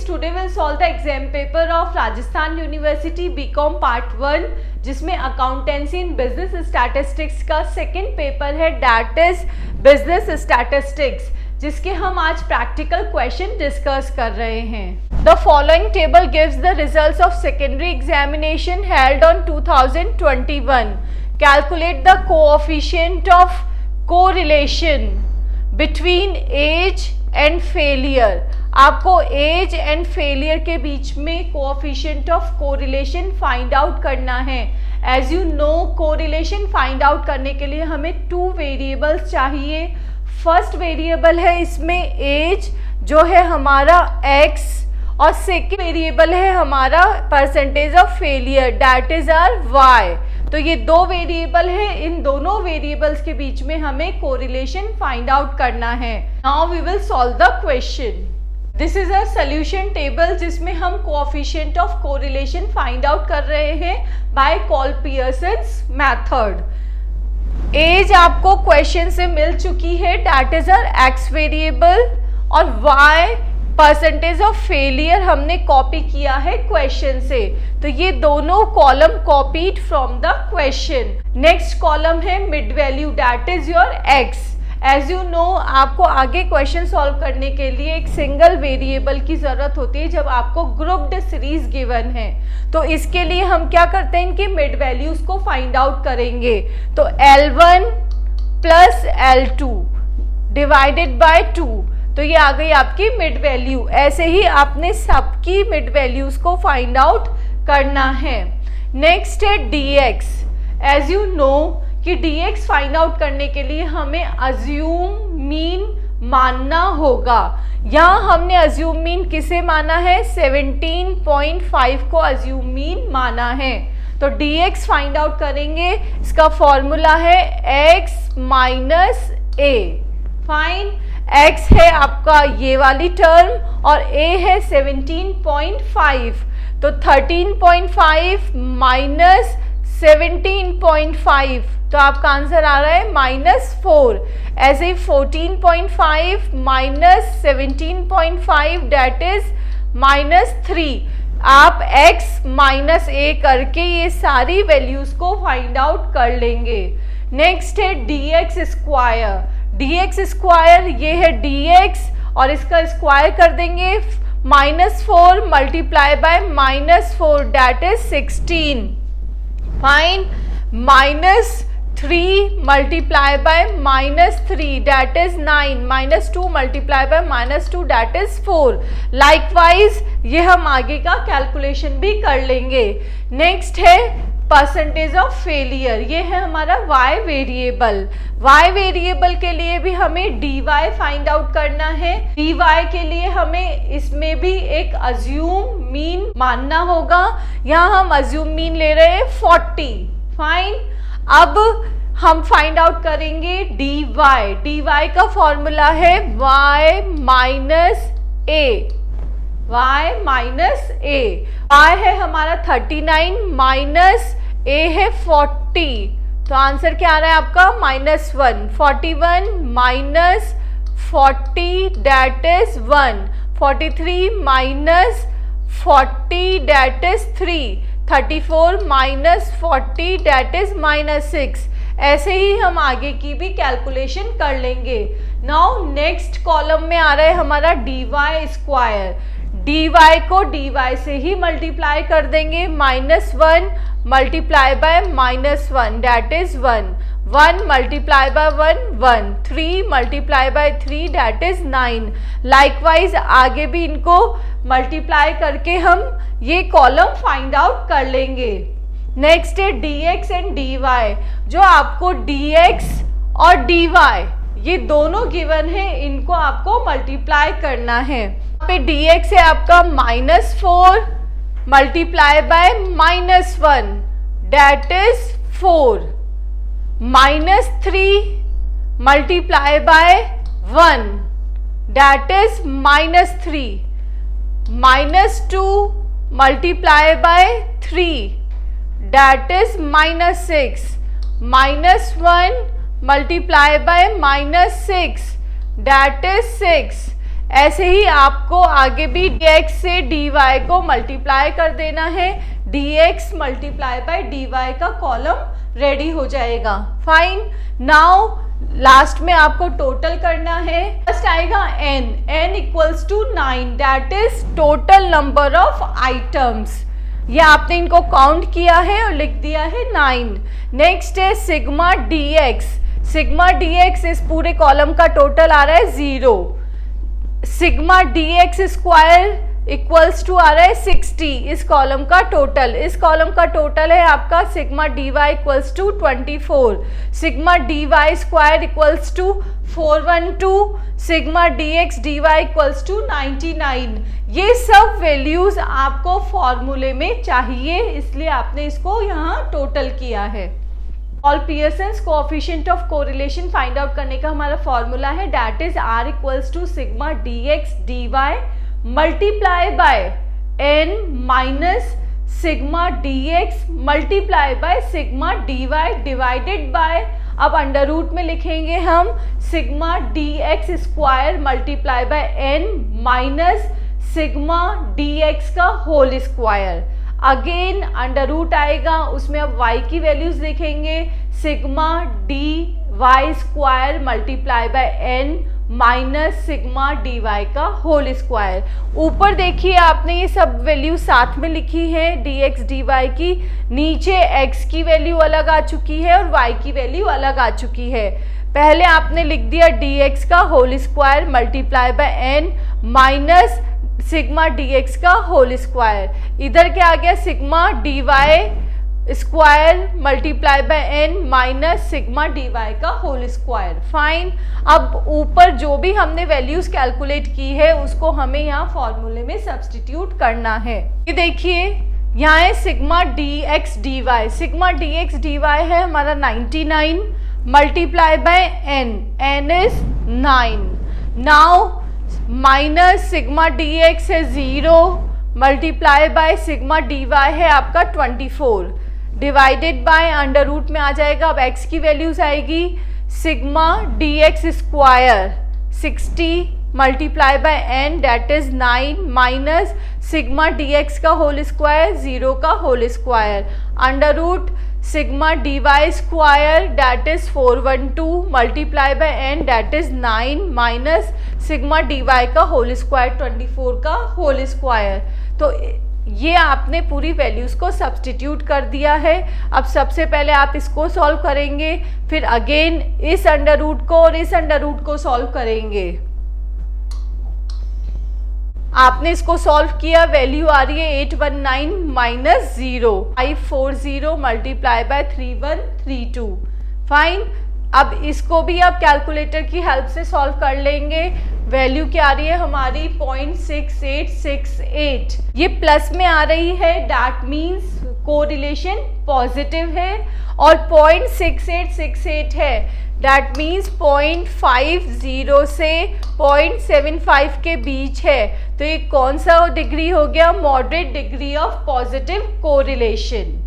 Students, today will solve the exam paper of Rajasthan university BCom part 1, जिसमें accountancy in business statistics का second paper है, that is business statistics, जिसके हम आज practical question discuss कर रहे हैं। The following table gives the results of secondary examination held on 2021. Calculate the coefficient of correlation between age and failure. आपको age and failure के बीच में coefficient of correlation find out करना है। As you know, correlation find out करने के लिए हमें 2 वेरिएबल्स चाहिए। फर्स्ट वेरिएबल है इसमें एज, जो है हमारा x, और सेकेंड वेरिएबल है हमारा percentage of failure, that is R y। तो ये 2 वेरिएबल है, इन दोनों वेरिएबल्स के बीच में हमें कोरिलेशन फाइंड आउट करना है। Now we will solve the question. This is a solution table जिसमें हम coefficient of correlation find out कर रहे हैं बाय कॉल-पियर्सन्स मेथड। एज आपको क्वेश्चन से मिल चुकी है, that is our x variable, और y परसेंटेज ऑफ फेलियर हमने कॉपी किया है क्वेश्चन से। तो ये दोनों column copied from the question. Next column है mid value, that is your x। As you no, आपको आगे क्वेश्चन सॉल्व करने के लिए एक सिंगल वेरिएबल की जरूरत होती है जब आपको ग्रुप्ड सीरीज गिवन है। तो इसके लिए हम क्या करते हैं, इनके मिड वैल्यूज को फाइंड आउट करेंगे। तो L1 plus L2 divided by 2, तो ये आ गई आपकी मिड वैल्यू। ऐसे ही आपने सबकी मिड वैल्यूज को फाइंड आउट करना है। नेक्स्ट है dx। एज यू नो कि dx फाइंड आउट करने के लिए हमें अज्यूम मीन मानना होगा। यहाँ हमने अज्यूम मीन किसे माना है, 17.5 को अज्यूम मीन माना है। तो dx फाइंड आउट करेंगे, इसका फॉर्मूला है x minus a। Fine, x है आपका ये वाली टर्म और a है 17.5, तो 13.5 माइनस 17.5, तो आपका आंसर आ रहा है -4। ऐसे ही 14.5 माइनस 17.5 दैट इज -3। आप x माइनस a करके ये सारी वैल्यूज को फाइंड आउट कर लेंगे। नेक्स्ट है dx स्क्वायर। dx स्क्वायर ये है dx, और इसका स्क्वायर कर देंगे, -4 multiply by -4 that is 16। Fine, -3 multiply by -3 that is 9, -2 multiply by -2 that is 4। Likewise ये हम आगे का कैलकुलेशन भी कर लेंगे। नेक्स्ट है परसेंटेज ऑफ फेलियर, ये है हमारा y वेरिएबल। y वेरिएबल के लिए भी हमें dy फाइंड आउट करना है। dy के लिए हमें इसमें भी एक अज्यूम मीन मानना होगा। यहाँ हम अज्यूम मीन ले रहे हैं 40। फाइन, अब हम फाइंड आउट करेंगे dy। dy का फॉर्मूला है y minus a। y minus a, y है हमारा 39 माइनस a है 40, तो आंसर क्या आ रहा है आपका -1। 41 minus 40 that is 1। 43 minus 40 that is 3। 34 minus 40 that is -6। ऐसे ही हम आगे की भी कैलकुलेशन कर लेंगे। नाउ नेक्स्ट कॉलम में आ रहा है हमारा dy स्क्वायर। dy को dy से ही मल्टीप्लाई कर देंगे, -1 multiply by -1 that is 1। 1 multiply by 1, 3 multiply by 3 that is 9। Likewise आगे भी इनको मल्टीप्लाई करके हम ये कॉलम फाइंड आउट कर लेंगे। नेक्स्ट है dx एंड dy। जो आपको dx और dy ये दोनों गिवन है, इनको आपको मल्टीप्लाई करना है। यहाँ पे dx है आपका -4 multiply by -1 that is 4। -3 multiply by 1 that is -3। -2 multiply by 3 that is -6। -1 multiply by -6 that is 6। ऐसे ही आपको आगे भी dx से dy को मल्टीप्लाई कर देना है, dx मल्टीप्लाई बाय dy का कॉलम रेडी हो जाएगा। फाइन, नाउ लास्ट में आपको टोटल करना है। फर्स्ट आएगा n equals to 9, that is total number of items. ये आपने इनको काउंट किया है और लिख दिया है 9। नेक्स्ट है सिग्मा dx, इस पूरे कॉलम का टोटल आ रहा है 0। Sigma dx square equals to आ रहा है 60, इस कॉलम का टोटल। इस कॉलम का टोटल है आपका sigma dy equals to 24, sigma dy square equals to 412, sigma dx dy equals to 99। ये सब वैल्यूज आपको फॉर्मूले में चाहिए, इसलिए आपने इसको यहाँ टोटल किया है। All Pearson's coefficient of correlation find out करने का हमारा फॉर्मूला है, that is r equals to sigma dx dy multiply by n minus sigma dx multiply by sigma dy divided by, अब अंडर रूट में लिखेंगे हम sigma dx square multiply by n minus sigma dx का whole square. Again under root आएगा, उसमें अब y की values लिखेंगे sigma dy square multiply by n minus sigma dy का होल स्क्वायर। ऊपर देखिए आपने ये सब वैल्यू साथ में लिखी है dx dy की, नीचे x की वैल्यू अलग आ चुकी है और y की वैल्यू अलग आ चुकी है। पहले आपने लिख दिया dx का whole square multiply by n minus sigma dx का होल स्क्वायर। इधर क्या आ गया sigma dy square multiply by n minus sigma dy का होल स्क्वायर। फाइन, अब ऊपर जो भी हमने वैल्यूज कैलकुलेट की है उसको हमें यहाँ फॉर्मूले में सब्स्टिट्यूट करना है। ये देखिए यहाँ है sigma dx dy, sigma dx dy है हमारा 99 multiply by n is 9। Now minus sigma dx है 0 मल्टीप्लाई बाय सिग्मा dy है आपका 24 डिवाइडेड बाय अंडर रूट में आ जाएगा। अब x की वैल्यूज आएगी sigma dx square 60 multiply by n that is 9 minus sigma dx का होल स्क्वायर 0 का whole square under root sigma dy square that is 412 multiply by n that is 9 minus sigma dy का whole square 24 का whole square. तो ये आपने पूरी values को substitute कर दिया है। अब सबसे पहले आप इसको सॉल्व करेंगे, फिर अगेन इस अंडर रूट को और इस अंडर रूट को सॉल्व करेंगे। आपने इसको सॉल्व किया, वैल्यू आ रही है 819 माइनस 0 540 मल्टीप्लाई बाय 3132। फाइन, अब इसको भी आप कैलकुलेटर की हेल्प से सॉल्व कर लेंगे। वैल्यू क्या आ रही है हमारी 0.6868, ये प्लस में आ रही है, दैट मीन्स कोरिलेशन पॉजिटिव है, और 0.6868 है दैट मीन्स 0.50 से 0.75 के बीच है। तो ये कौन सा डिग्री हो गया, moderate degree of positive correlation.